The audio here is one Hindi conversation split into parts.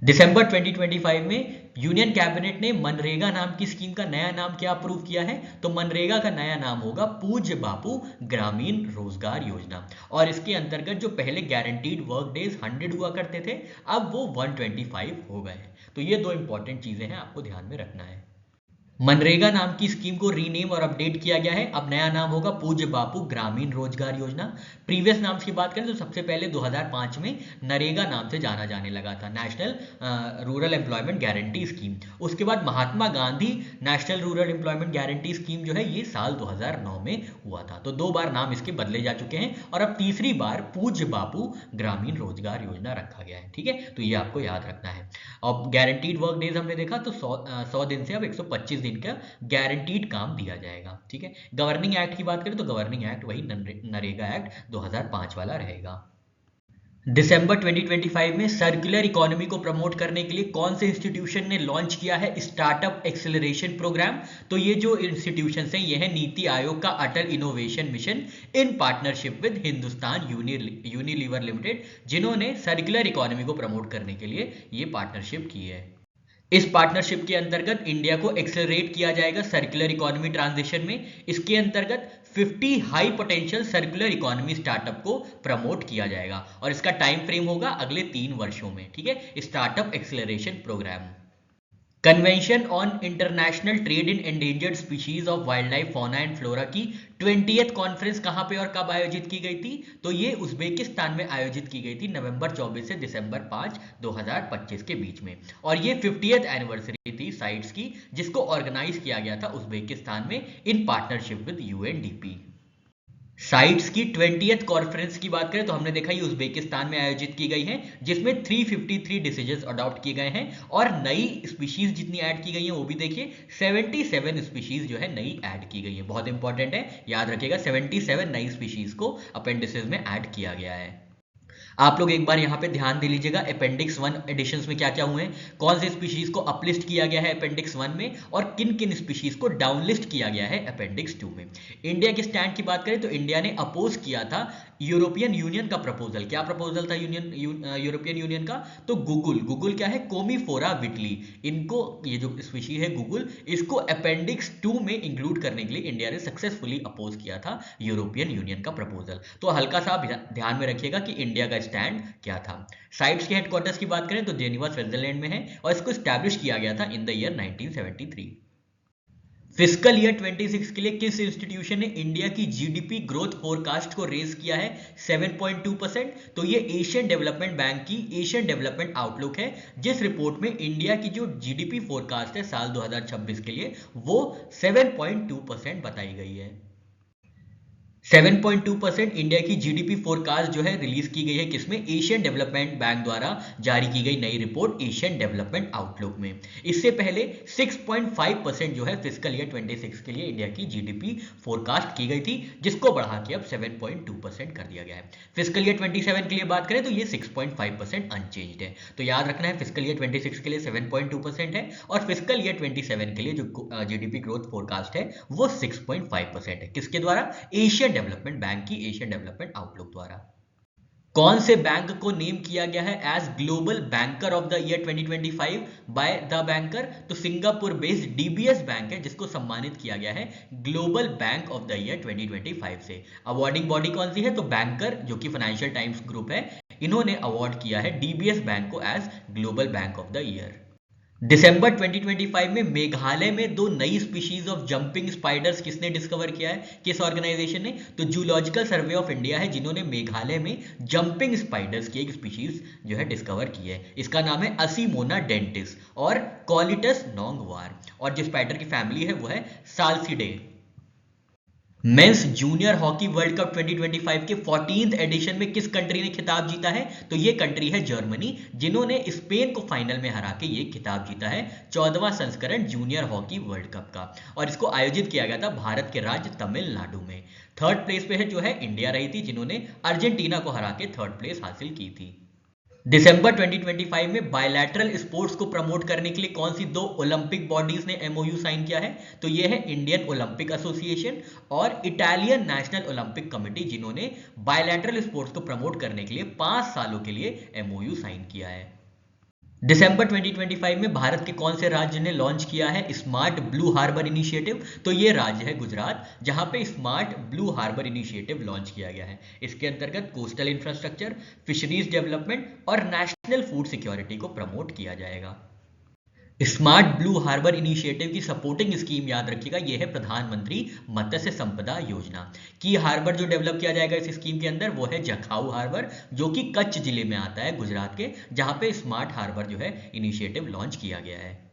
दिसंबर 2025 में यूनियन कैबिनेट ने मनरेगा नाम की स्कीम का नया नाम क्या अप्रूव किया है? तो मनरेगा का नया नाम होगा पूज्य बापू ग्रामीण रोजगार योजना। और इसके अंतर्गत जो पहले गारंटीड वर्क डेज 100 हुआ करते थे, अब वो 125 हो गए हैं। तो ये दो इंपॉर्टेंट चीजें हैं, आपको ध्यान में रखना है। मनरेगा नाम की स्कीम को रीनेम और अपडेट किया गया है। अब नया नाम होगा पूज्य बापू ग्रामीण रोजगार योजना। प्रीवियस नाम की बात करें तो सबसे पहले 2005 में नरेगा नाम से जाना जाने लगा था, National Rural Employment Guarantee Scheme. उसके बाद Mahatma Gandhi National Rural Employment Guarantee Scheme जो है ये साल 2009 में हुआ था। तो दो बार नाम इसके बदले जा चुके हैं और अब तीसरी बार पूज्य बापू ग्रामीण रोजगार योजना रखा गया है। ठीक है, तो ये आपको याद रखना है। अब गारंटीड वर्क डेज हमने देखा तो 100 दिन से अब 125 दिन का गारंटीड काम दिया जाएगा। ठीक है, गवर्निंग एक्ट की बात करें तो गवर्निंग एक्ट वही नरेगा एक्ट 2005 वाला रहेगा। दिसंबर 2025 में सर्कुलर इकोनॉमी को प्रमोट करने के लिए कौन से इंस्टीट्यूशन ने लॉन्च किया है स्टार्टअप एक्सेलरेशन प्रोग्राम? तो ये जो इंस्टीट्यूशंस हैं ये है नीति आयोग का Atal Innovation Mission in partnership with Hindustan Unilever Limited, जिन्होंने सर्कुलर इकोनॉमी को प्रमोट करने के लिए ये पार्टनरशिप की है। इस पार्टनरशिप के अंतर्गत इंडिया को एक्सेलरेट किया जाएगा सर्कुलर इकोनॉमी ट्रांजिशन में। इसके अंतर्गत 50 high potential circular economy startup को प्रमोट किया जाएगा और इसका टाइम फ्रेम होगा अगले 3 वर्षों में। ठीक है, startup acceleration programme. Convention on international trade in endangered species of wildlife fauna and flora की 20th कॉन्फ्रेंस कहां पे और कब आयोजित की गई थी? तो ये उज्बेकिस्तान में आयोजित की गई थी नवंबर 24 से दिसंबर 5 2025 के बीच में। और ये 50th एनिवर्सरी थी साइट्स की, जिसको ऑर्गेनाइज किया गया था उज्बेकिस्तान में इन पार्टनरशिप विद यूएनडीपी। साइट्स की 20th कॉन्फ्रेंस की बात करें तो हमने देखा ये उज्बेकिस्तान में आयोजित की गई है, जिसमें 353 डिसीजंस अडॉप्ट किए गए हैं और नई स्पीशीज जितनी ऐड की गई हैं वो भी देखिए 77 स्पीशीज जो है नई ऐड की गई है। बहुत इंपॉर्टेंट है, याद रखिएगा 77 नई स्पीशीज को अपेंडिसेस में ऐड किया गया है। आप लोग एक बार यहाँ पे ध्यान दे लीजिएगा अपेंडिक्स 1 एडिशंस में क्या क्या हुए हैं, कौन से स्पीशीज को अपलिस्ट किया गया है अपेंडिक्स 1 में और किन किन स्पीशीज को डाउनलिस्ट किया गया है अपेंडिक्स 2 में। इंडिया के स्टैंड की बात करें तो इंडिया ने अपोज किया था यूरोपियन यूनियन का प्रपोजल। क्या प्रपोजल था यूरोपियन यूनियन का? तो गूगल क्या है, कोमीफोरा विटली, इनको ये जो स्पीशीज है गूगल, इसको अपेंडिक्स 2 में इंक्लूड करने के लिए इंडिया ने सक्सेसफुली अपोज किया था यूरोपियन यूनियन का प्रपोजल। तो हल्का सा ध्यान में रखिएगा कि इंडिया का स्टैंड क्या था। साइट्स के हेडक्वार्टर्स की बात करें तो जेनीवा स्विट्जरलैंड में है और इसको स्टैब्लिश किया गया था in the year 1973। Fiscal year 26 के लिए किस इंस्टीट्यूशन ने इंडिया की जीडीपी ग्रोथ फोरकास्ट को रेज किया है 7.2%? तो ये एशियन डेवलपमेंट बैंक की एशियन डेवलपमेंट आउटलुक है, जिस रिपोर्ट में इंडिया की जो जीडीपी फोरकास्ट है साल 2026 के लिए वो 7.2% बताई गई है। 7.2% इंडिया की जीडीपी फोरकास्ट जो है रिलीज की गई है किसमें? एशियन डेवलपमेंट बैंक द्वारा जारी की गई नई रिपोर्ट एशियन डेवलपमेंट आउटलुक में। इससे पहले 6.5% जो है फिस्कल ईयर 26 के लिए इंडिया की जीडीपी फोरकास्ट की गई थी, जिसको बढ़ा के अब 7.2% कर दिया गया है। फिस्कल ईयर 27 के लिए बात करें तो ये 6.5% अनचेंज्ड है। तो याद रखना है फिस्कल ईयर 26 के लिए 7.2% है और फिस्कल ईयर 27 के लिए जो जीडीपी ग्रोथ फोरकास्ट है वो 6.5% है। किसके द्वारा? एशियन डेवलपमेंट बैंक की एशियन डेवलपमेंट आउटलुक द्वारा। कौन से बैंक को नेम किया गया है as global banker of the year 2025 by the Banker? तो सिंगापुर बेस्ड डीबीएस बैंक है जिसको सम्मानित किया गया है global bank of the year 2025 से। अवार्डिंग बॉडी कौन सी है? तो बैंकर, जो कि फाइनेंशियल टाइम्स ग्रुप है, इन्होंने अवार्ड किया है डीबीएस बैंक को as global bank of the year. दिसंबर 2025 में मेघालय में दो नई स्पीशीज ऑफ जंपिंग स्पाइडर्स किसने डिस्कवर किया है, किस ऑर्गेनाइजेशन ने? तो जूलॉजिकल सर्वे ऑफ इंडिया है जिन्होंने मेघालय में जंपिंग स्पाइडर्स की एक स्पीशीज जो है डिस्कवर की है। इसका नाम है असीमोना डेंटिस और कॉलिटस नोंगवार, और जो स्पाइडर की फैमिली है वो है Salticidae. Men's junior hockey world cup 2025 के 14th एडिशन में किस कंट्री ने खिताब जीता है? तो ये कंट्री है जर्मनी, जिन्होंने स्पेन को फाइनल में हरा के ये खिताब जीता है 14वां संस्करण जूनियर हॉकी वर्ल्ड कप का। और इसको आयोजित किया गया था भारत के राज्य तमिलनाडु में। थर्ड प्लेस पे है जो है इंडिया रही थी, जिन्होंने अर्जेंटीना को हरा के थर्ड प्लेस हासिल की थी। दिसंबर 2025 में बायलैटरल स्पोर्ट्स को प्रमोट करने के लिए कौन सी दो ओलंपिक बॉडीज ने एमओयू साइन किया है? तो यह है इंडियन ओलंपिक एसोसिएशन और इटालियन नेशनल ओलंपिक कमेटी, जिन्होंने बायलैटरल स्पोर्ट्स को प्रमोट करने के लिए 5 सालों के लिए एमओयू साइन किया है। दिसंबर 2025 में भारत के कौन से राज्य ने लॉन्च किया है स्मार्ट ब्लू हार्बर इनिशिएटिव? तो ये राज्य है गुजरात, जहां पे smart blue harbour initiative launch किया गया है। इसके अंतर्गत कोस्टल इंफ्रास्ट्रक्चर, फिशरीज डेवलपमेंट और नेशनल फूड सिक्योरिटी को प्रमोट किया जाएगा। स्मार्ट ब्लू हार्बर इनिशिएटिव की सपोर्टिंग स्कीम याद रखिएगा, यह है प्रधानमंत्री मत्स्य संपदा योजना। की हार्बर जो डेवलप किया जाएगा इस स्कीम के अंदर वो है जखाऊ हार्बर, जो कि कच्छ जिले में आता है गुजरात के, जहां पे स्मार्ट हार्बर जो है इनिशिएटिव लॉन्च किया गया है।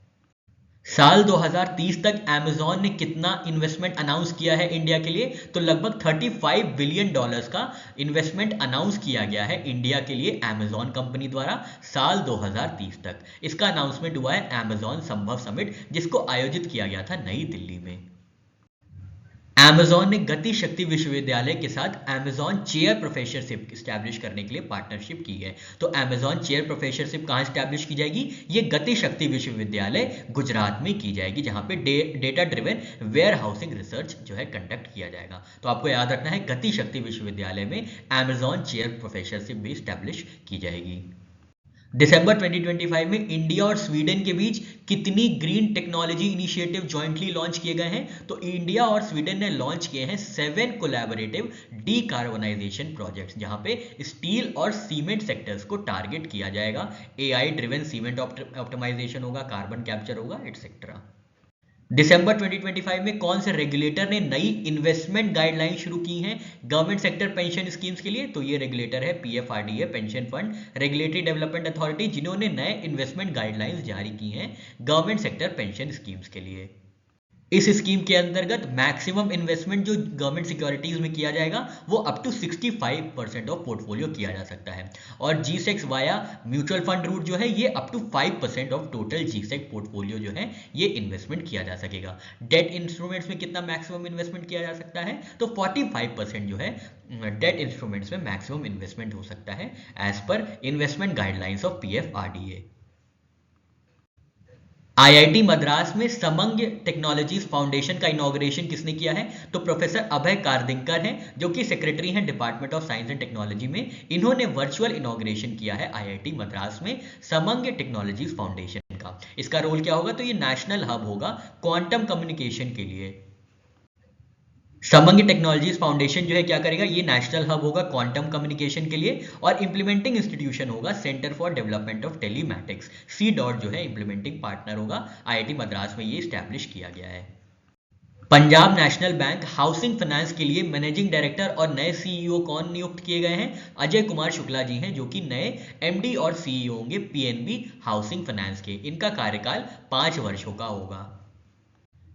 साल 2030 तक अमेजॉन ने कितना इन्वेस्टमेंट अनाउंस किया है इंडिया के लिए? तो लगभग $35 बिलियन का इन्वेस्टमेंट अनाउंस किया गया है इंडिया के लिए अमेजॉन कंपनी द्वारा साल 2030 तक। इसका अनाउंसमेंट हुआ है अमेजॉन संभव समिट, जिसको आयोजित किया गया था नई दिल्ली में। अमेजॉन ने गति शक्ति विश्वविद्यालय के साथ अमेजॉन चेयर प्रोफेसरशिप स्टैब्लिश करने के लिए पार्टनरशिप की है। तो अमेजॉन चेयर प्रोफेसरशिप कहाँ स्टैब्लिश की जाएगी? ये गति शक्ति विश्वविद्यालय गुजरात में की जाएगी, जहां पे data driven warehousing research जो है कंडक्ट किया जाएगा। तो आपको याद रखना है गति शक्ति विश्वविद्यालय में अमेजॉन चेयर प्रोफेसरशिप भी स्टैब्लिश की जाएगी। दिसंबर 2025 में इंडिया और स्वीडन के बीच कितनी green technology initiative jointly launch किए गए हैं? तो इंडिया और स्वीडन ने लॉन्च किए हैं 7 कोलैबोरेटिव डीकार्बोनाइजेशन प्रोजेक्ट्स, जहां पे स्टील और सीमेंट सेक्टर्स को टारगेट किया जाएगा। एआई ड्रिवन सीमेंट ऑप्टिमाइजेशन होगा, कार्बन कैप्चर होगा, एटसेट्रा। दिसंबर 2025 में कौन से रेगुलेटर ने नई इन्वेस्टमेंट गाइडलाइन शुरू की हैं गवर्नमेंट सेक्टर पेंशन स्कीम्स के लिए? तो ये रेगुलेटर है PFRDA, pension fund regulatory development authority, जिन्होंने नए इन्वेस्टमेंट गाइडलाइंस जारी की हैं गवर्नमेंट सेक्टर पेंशन स्कीम्स के लिए। इस स्कीम के अंतर्गत मैक्सिमम इन्वेस्टमेंट जो गवर्नमेंट सिक्योरिटीज में किया जाएगा वो अप टू 65% ऑफ पोर्टफोलियो किया जा सकता है, और GSecs via mutual fund route जो है ये अप टू 5% ऑफ टोटल जीसेक पोर्टफोलियो जो है ये इन्वेस्टमेंट किया जा सकेगा। डेट इंस्ट्रूमेंट्स में कितना मैक्सिमम इन्वेस्टमेंट किया जा सकता है? तो 45% जो है डेट इंस्ट्रूमेंट्स में मैक्सिमम इन्वेस्टमेंट हो सकता है as per investment guidelines of PFRDA. IIT Madras में समंग टेक्नोलॉजीज फाउंडेशन का इनॉग्रेशन किसने किया है? तो प्रोफेसर अभय कारदिंकर हैं, जो कि सेक्रेटरी हैं department of science and technology में। इन्होंने वर्चुअल इनॉग्रेशन किया है आईआईटी मद्रास में समंग टेक्नोलॉजीज फाउंडेशन का। इसका रोल क्या होगा? तो ये नेशनल हब होगा क्वांटम कम्युनिकेशन के लिए। समंग टेक्नोलॉजीज फाउंडेशन जो है क्या करेगा? ये नेशनल हब होगा क्वांटम कम्युनिकेशन के लिए, और इंप्लीमेंटिंग इंस्टीट्यूशन होगा centre for development of telematics, C DOT जो है इंप्लीमेंटिंग पार्टनर होगा। आईआईटी मद्रास में ये स्टैब्लिश किया गया है। Punjab national bank housing finance के लिए मैनेजिंग डायरेक्टर और नए सीईओ कौन नियुक्त किए गए हैं? अजय कुमार शुक्ला जी हैं, जो कि नए एमडी और सीईओ होंगे पीएनबी हाउसिंग फाइनेंस के। इनका कार्यकाल 5 वर्षों का होगा।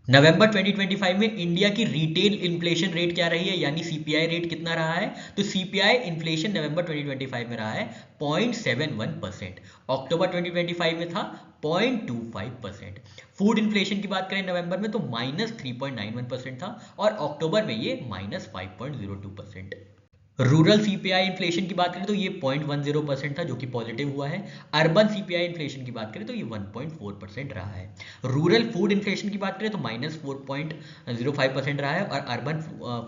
नवंबर 2025 में इंडिया की रिटेल इन्फ्लेशन रेट क्या रही है, यानी सीपीआई रेट कितना रहा है? तो सीपीआई इन्फ्लेशन नवंबर 2025 में रहा है 0.71%, अक्टूबर 2025 में था 0.25%। फूड इन्फ्लेशन की बात करें नवंबर में तो -3.91% था, और अक्टूबर में ये -5.02%। रूरल सीपीआई इन्फ्लेशन की बात करें तो ये 0.10% था, जो कि पॉजिटिव हुआ है। अर्बन सीपीआई इन्फ्लेशन की बात करें तो ये 1.4% रहा है। रूरल फूड इन्फ्लेशन की बात करें तो -4.05% रहा है, और अर्बन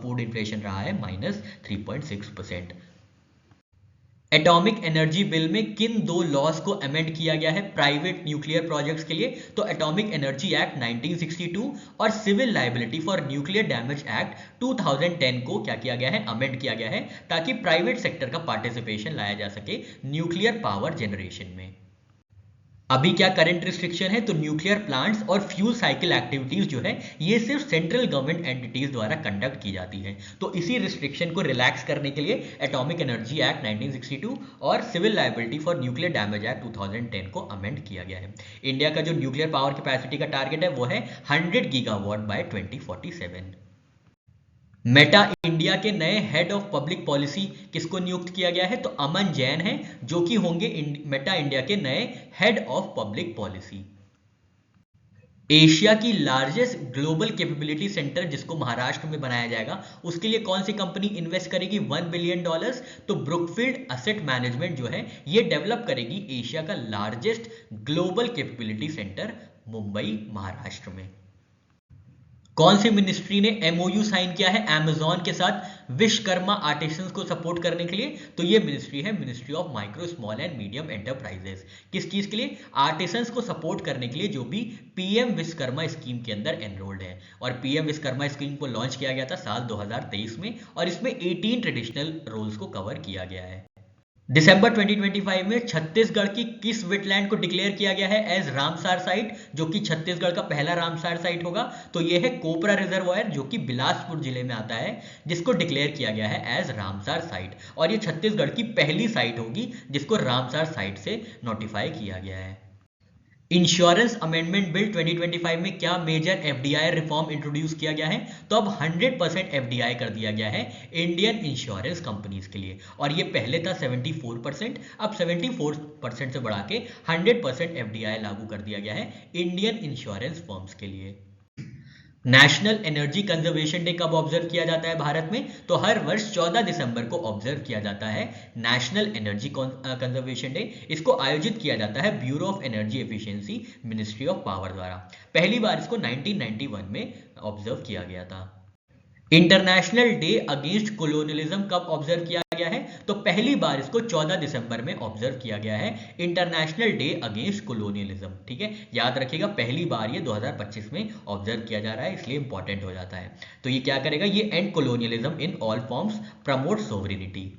फूड इन्फ्लेशन रहा है -3.6%। एटॉमिक एनर्जी बिल में किन 2 लॉज को अमेंड किया गया है प्राइवेट न्यूक्लियर प्रोजेक्ट्स के लिए? तो एटॉमिक एनर्जी एक्ट 1962 और civil liability for nuclear damage act 2010 को क्या किया गया है? अमेंड किया गया है, ताकि प्राइवेट सेक्टर का पार्टिसिपेशन लाया जा सके न्यूक्लियर पावर जनरेशन में। अभी क्या करंट रिस्ट्रिक्शन है? तो न्यूक्लियर प्लांट्स और फ्यूल साइकिल एक्टिविटीज जो है ये सिर्फ सेंट्रल गवर्नमेंट एंटिटीज द्वारा कंडक्ट की जाती है। तो इसी रिस्ट्रिक्शन को रिलैक्स करने के लिए एटॉमिक एनर्जी एक्ट 1962 और civil liability for nuclear damage act 2010 को अमेंड किया गया है। इंडिया का जो न्यूक्लियर पावर कैपेसिटी का टारगेट है वो है 100 गीगावाट बाय 2047। मेटा इंडिया के नए हेड ऑफ पब्लिक पॉलिसी किसको नियुक्त किया गया है? तो अमन जैन हैं, जो कि होंगे मेटा इंडिया के नए head of public policy. Asia की लार्जेस्ट ग्लोबल कैपेबिलिटी सेंटर जिसको महाराष्ट्र में बनाया जाएगा, उसके लिए कौन सी कंपनी इन्वेस्ट करेगी $1 बिलियन? तो ब्रुकफील्ड एसेट मैनेजमेंट जो है ये डेवलप करेगी एशिया का largest global capability centre Mumbai Maharashtra में। कौन सी मिनिस्ट्री ने एमओयू साइन किया है अमेजॉन के साथ विश्वकर्मा आर्टिसंस को सपोर्ट करने के लिए? तो ये मिनिस्ट्री है ministry of micro small and medium enterprises. किस चीज के लिए? आर्टिसंस को सपोर्ट करने के लिए जो भी पीएम विश्वकर्मा स्कीम के अंदर एनरोल्ड है। और पीएम विश्वकर्मा स्कीम को लॉन्च किया गया था साल 2023 में, और इसमें 18 ट्रेडिशनल रोल्स को कवर किया गया है। दिसंबर 2025 में छत्तीसगढ़ की किस वेटलैंड को डिक्लेयर किया गया है एज रामसार साइट, जो कि छत्तीसगढ़ का पहला रामसार साइट होगा? तो यह है कोपरा रिजर्वायर, जो कि बिलासपुर जिले में आता है, जिसको डिक्लेयर किया गया है एज रामसार साइट। और ये छत्तीसगढ़ की पहली साइट होगी जिसको रामसार साइट से नोटिफाई किया गया है। इंश्योरेंस अमेंडमेंट बिल 2025 में क्या मेजर एफडीआई रिफॉर्म इंट्रोड्यूस किया गया है? तो अब 100% एफडीआई कर दिया गया है इंडियन इंश्योरेंस कंपनीज के लिए। और ये पहले था 74%, अब 74% से बढ़ा के 100% एफडीआई लागू कर दिया गया है इंडियन इंश्योरेंस फर्म्स के लिए। नेशनल एनर्जी कंजर्वेशन डे कब ऑब्जर्व किया जाता है भारत में? तो हर वर्ष 14 दिसंबर को ऑब्जर्व किया जाता है नेशनल एनर्जी कंजर्वेशन डे। इसको आयोजित किया जाता है bureau of energy efficiency, ministry of power द्वारा। पहली बार इसको 1991 में ऑब्जर्व किया गया था। इंटरनेशनल डे अगेंस्ट कोलोनियलिज्म कब ऑब्जर्व किया गया है? तो पहली बार इसको 14 दिसंबर में ऑब्जर्व किया गया है, इंटरनेशनल डे अगेंस्ट कोलोनियलिज्म। ठीक है, याद रखिएगा पहली बार ये 2025 में ऑब्जर्व किया जा रहा है, इसलिए इंपॉर्टेंट हो जाता है। तो ये क्या करेगा? ये and colonialism in all forms, promote sovereignty.